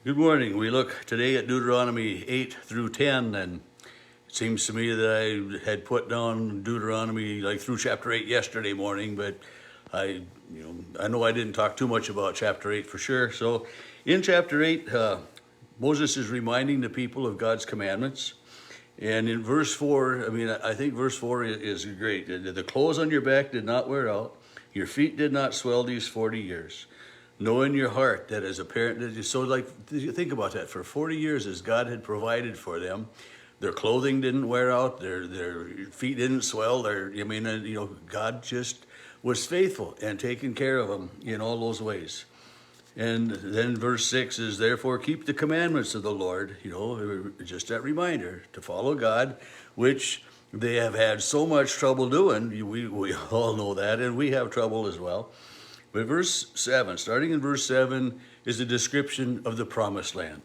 Good morning. We look today at Deuteronomy 8 through 10, and it seems to me that I had put down Deuteronomy like through chapter 8 yesterday morning, but I know I didn't talk too much about chapter 8 for sure. So in chapter 8, Moses is reminding the people of God's commandments. And in verse 4, I think verse 4 is great. The clothes on your back did not wear out. Your feet did not swell these 40 years. Know in your heart that as a parent, so think about that. For 40 years, as God had provided for them, their clothing didn't wear out, their feet didn't swell. God just was faithful and taking care of them in all those ways. And then verse 6 is, therefore keep the commandments of the Lord, just that reminder to follow God, which they have had so much trouble doing. We all know that, and we have trouble as well. But verse 7, starting in verse 7, is a description of the promised land.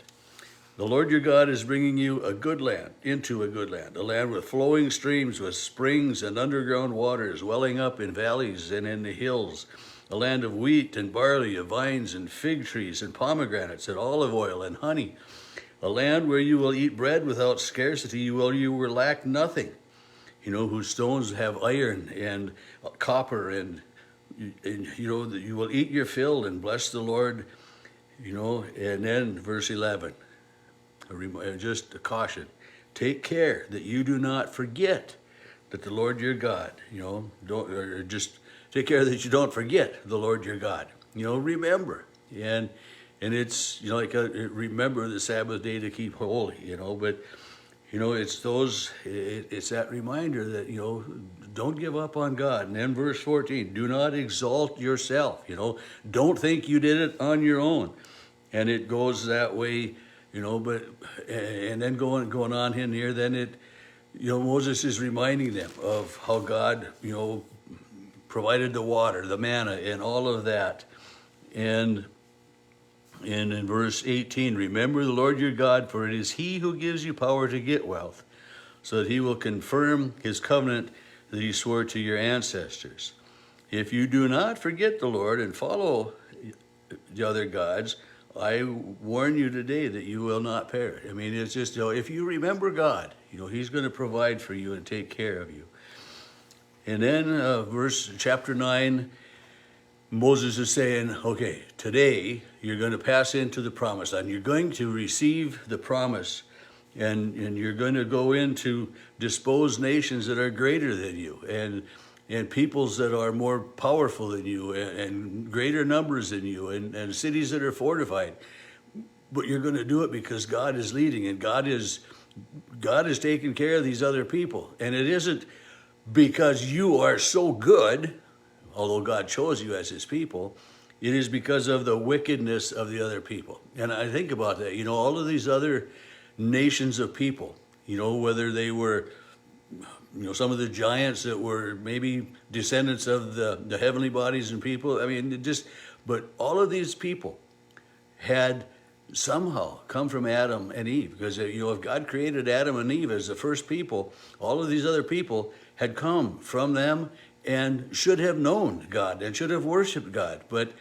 The Lord your God is bringing you a good land, into a good land, a land with flowing streams, with springs and underground waters welling up in valleys and in the hills, a land of wheat and barley, of vines and fig trees and pomegranates and olive oil and honey, a land where you will eat bread without scarcity, you will lack nothing, whose stones have iron and copper, and you will eat your fill and bless the Lord, and then verse 11, just a caution, take care that you do not forget that the Lord your God, just take care that you don't forget the Lord your God, remember, and it's, remember the Sabbath day to keep holy, but it's that reminder that, don't give up on God. And then verse 14, do not exalt yourself, don't think you did it on your own. And it goes that way, and then going on in here, then Moses is reminding them of how God, provided the water, the manna, and all of that. And in verse 18, remember the Lord your God, for it is he who gives you power to get wealth, so that he will confirm his covenant that he swore to your ancestors. If you do not forget the Lord and follow the other gods, I warn you today that you will not perish. It's just, if you remember God, he's going to provide for you and take care of you. And then chapter 9, Moses is saying, okay, today you're going to pass into the promised land. You're going to receive the promise, and you're going to go in to dispose nations that are greater than you, and peoples that are more powerful than you, and greater numbers than you, and cities that are fortified. But you're going to do it because God is leading, and God is taking care of these other people. And it isn't because you are so good, although God chose you as his people. It is because of the wickedness of the other people. And I think about that, all of these other nations of people, whether they were, some of the giants that were maybe descendants of the heavenly bodies and people. But all of these people had somehow come from Adam and Eve, because, if God created Adam and Eve as the first people, all of these other people had come from them and should have known God and should have worshiped God. But,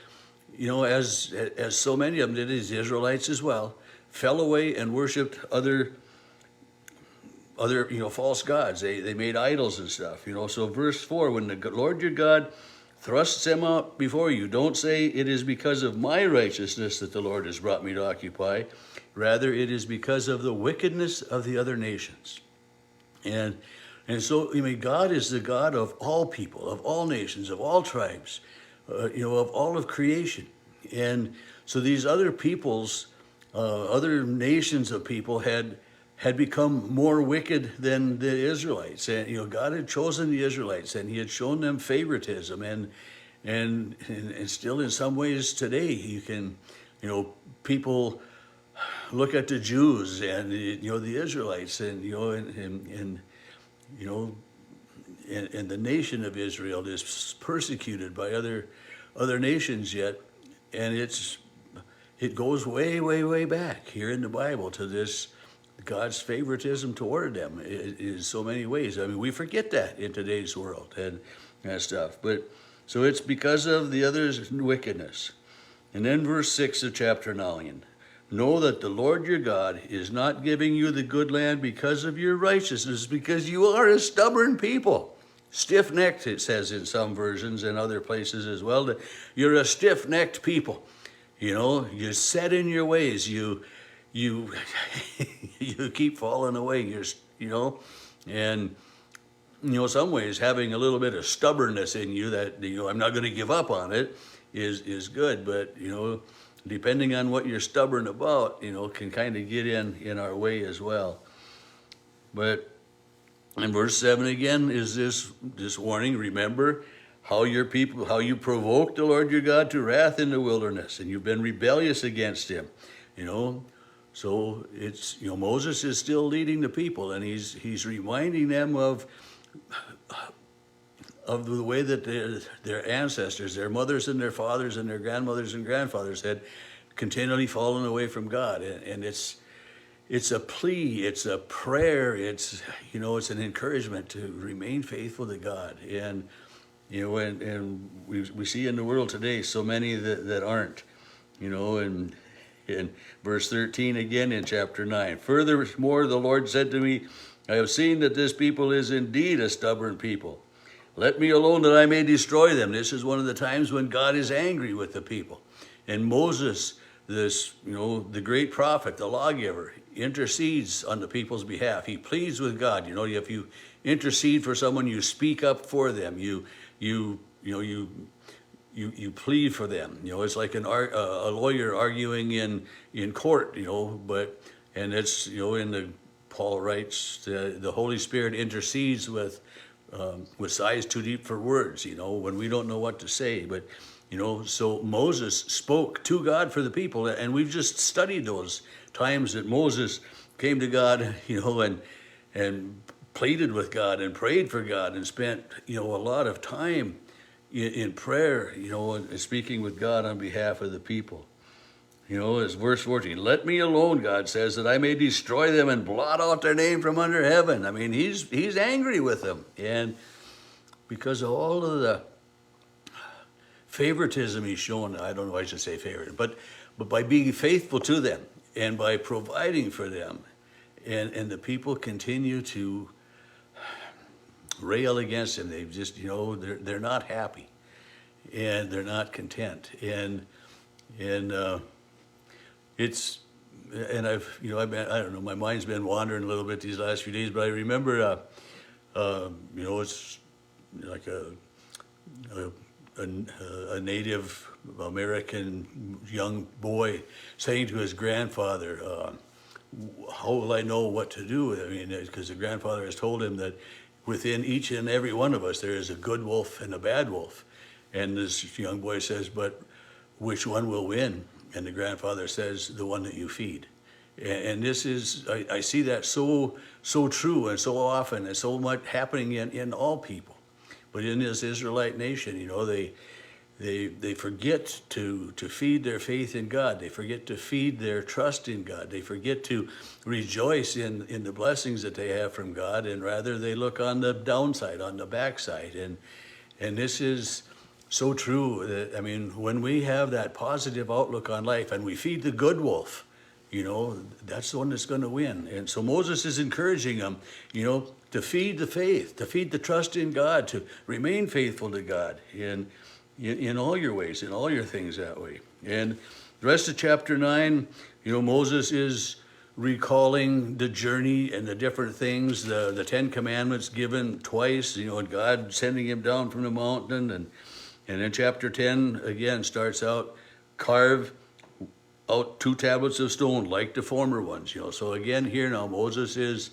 as so many of them did, as the Israelites as well, fell away and worshiped other false gods. They made idols and stuff, So verse 4, when the Lord your God thrusts them out before you, don't say it is because of my righteousness that the Lord has brought me to occupy. Rather, it is because of the wickedness of the other nations. And so, God is the God of all people, of all nations, of all tribes, of all of creation. And so these other peoples, other nations of people had become more wicked than the Israelites. And, God had chosen the Israelites, and he had shown them favoritism. And still in some ways today, you can, people look at the Jews and, the Israelites and the nation of Israel is persecuted by other nations yet, and it goes way, way, way back here in the Bible to this God's favoritism toward them in so many ways. We forget that in today's world and stuff. But so it's because of the other's wickedness. And then verse 6 of chapter 9. know that the Lord your God is not giving you the good land because of your righteousness, because you are a stubborn people. Stiff-necked, it says in some versions and other places as well, that you're a stiff-necked people. You know, you're set in your ways. You you keep falling away. And some ways having a little bit of stubbornness in you that I'm not going to give up on it is good. But depending on what you're stubborn about, can kind of get in our way as well. But in verse 7 again is this warning. Remember how you provoked the Lord your God to wrath in the wilderness, and you've been rebellious against him. So it's Moses is still leading the people, and he's reminding them of the way that their ancestors, their mothers and their fathers and their grandmothers and grandfathers had continually fallen away from God. And it's a plea, it's a prayer, it's an encouragement to remain faithful to God. And and we see in the world today so many that aren't. And in verse 13 again in chapter 9, furthermore the Lord said to me, I have seen that this people is indeed a stubborn people. Let me alone that I may destroy them. This is one of the times when God is angry with the people. And Moses, the great prophet, the lawgiver, intercedes on the people's behalf. He pleads with God. If you intercede for someone, you speak up for them. You plead for them. It's like a lawyer arguing in court. And it's Paul writes, the Holy Spirit intercedes with sighs too deep for words, when we don't know what to say. But, so Moses spoke to God for the people. And we've just studied those times that Moses came to God, and pleaded with God and prayed for God and spent, a lot of time in prayer, and speaking with God on behalf of the people. As verse 14, let me alone, God says, that I may destroy them and blot out their name from under heaven. I mean, he's angry with them. And because of all of the favoritism he's shown, I don't know if I should say favorite, but by being faithful to them and by providing for them, and the people continue to rail against him. They've just, they're not happy and they're not content. And I don't know, my mind's been wandering a little bit these last few days, but I remember, it's like a Native American young boy saying to his grandfather, how will I know what to do? I mean, because the grandfather has told him that within each and every one of us, there is a good wolf and a bad wolf. And this young boy says, but which one will win? And the grandfather says, the one that you feed. And this is, I see that so true and so often and so much happening in all people. But in this Israelite nation, they forget to feed their faith in God. They forget to feed their trust in God. They forget to rejoice in the blessings that they have from God, and rather they look on the downside, on the backside. And this is so true that, I mean, when we have that positive outlook on life and we feed the good wolf, that's the one that's going to win. And so Moses is encouraging them, to feed the faith, to feed the trust in God, to remain faithful to God in all your ways, in all your things that way. And the rest of chapter 9, Moses is recalling the journey and the different things, the 10 Commandments given twice, and God sending him down from the mountain. And then chapter 10, again, starts out, carve out 2 tablets of stone like the former ones. So again, here now, Moses is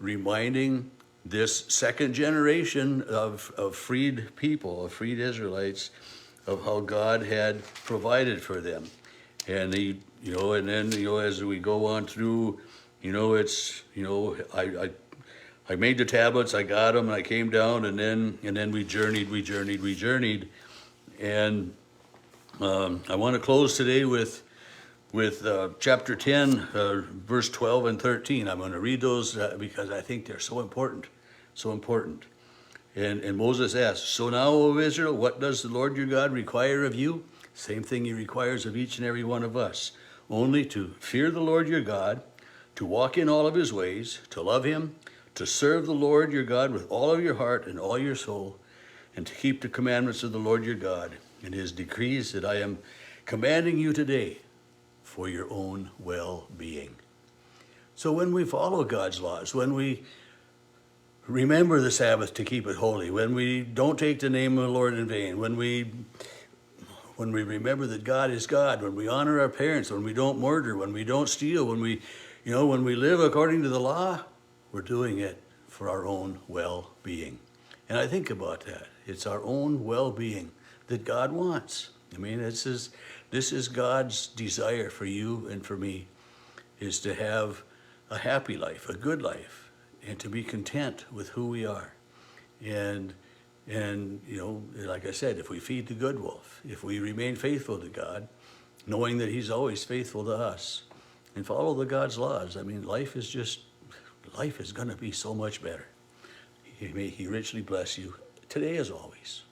reminding this second generation of freed people, of freed Israelites, of how God had provided for them. And and then, as we go on through, I made the tablets, I got them, and I came down, and then we journeyed. And I want to close today with chapter 10, verse 12 and 13. I'm going to read those because I think they're so important. And Moses asks, so now, O Israel, what does the Lord your God require of you? Same thing he requires of each and every one of us. only to fear the Lord your God, to walk in all of his ways, to love him, to serve the Lord your God with all of your heart and all your soul, and to keep the commandments of the Lord your God and his decrees that I am commanding you today for your own well-being. So when we follow God's laws, when we remember the Sabbath to keep it holy, when we don't take the name of the Lord in vain, when we remember that God is God, when we honor our parents, when we don't murder, when we don't steal, when we live according to the law, we're doing it for our own well-being. And I think about that. It's our own well-being that God wants. I mean, this is God's desire for you and for me, is to have a happy life, a good life, and to be content with who we are. And like I said, if we feed the good wolf, if we remain faithful to God, knowing that he's always faithful to us, and follow the God's laws, I mean, life is going to be so much better. May he richly bless you today as always.